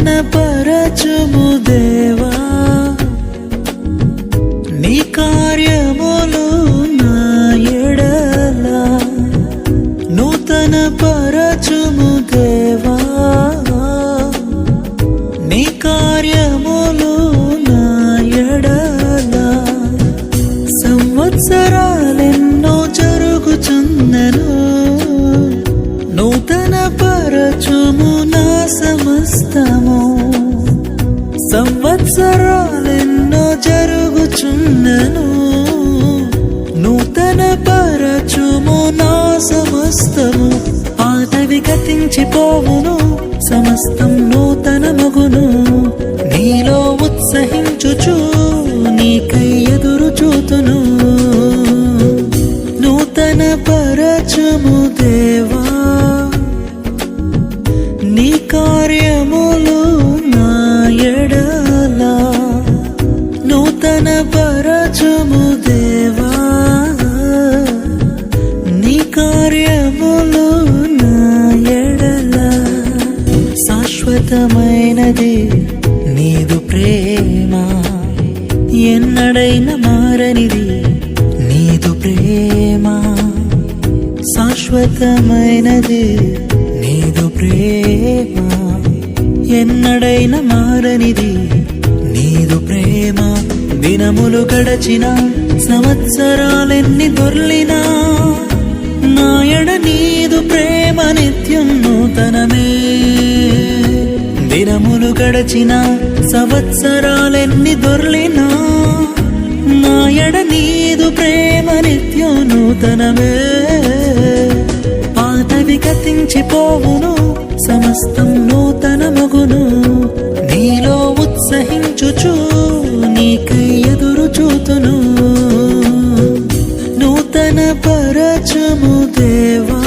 నూతన పరచుము దేవా నీ కార్యములు నా ఎడల నూతన పరచుము దేవా నీ కార్యములు నా ఎడల సంవత్సరాలెన్నో జరుగుచున్నను నూతన పరచుము నా సమస్తము సంవత్సరాలెన్నో జరుగుచున్నను నూతన పరచుము నా సమస్తము పాతవి గతించిపోవును సమస్తం నూతన మగును నీలో ఉత్సహించుచు నీకై ఎదురు చూతును నూతన పరచుము దేవా నీ కార్యములు నా ఎడల నూతన పరచుము దేవా నీ కార్యములు నా ఎడల శాశ్వతమైనది నీదు ప్రేమ ఎన్నడైన మారనిది నీదు ప్రేమ శాశ్వతమైనది నీదు ప్రేమ ఎన్నడైన మారనిది నీదు ప్రేమ దినములు గడచిన సంవత్సరాలెన్ని దొర్లినా నాయడ నీదు ప్రేమ నిత్యం నూతనమే దినములు గడచిన సంవత్సరాలెన్ని దొర్లినా నాయడ నీదు ప్రేమ నిత్యం నూతనమే పాతవి గతించిపోవును సమస్తం నూతన మగును నీలో ఉత్సహించుచు నీకై ఎదురు చూతును నూతన పరచుము దేవా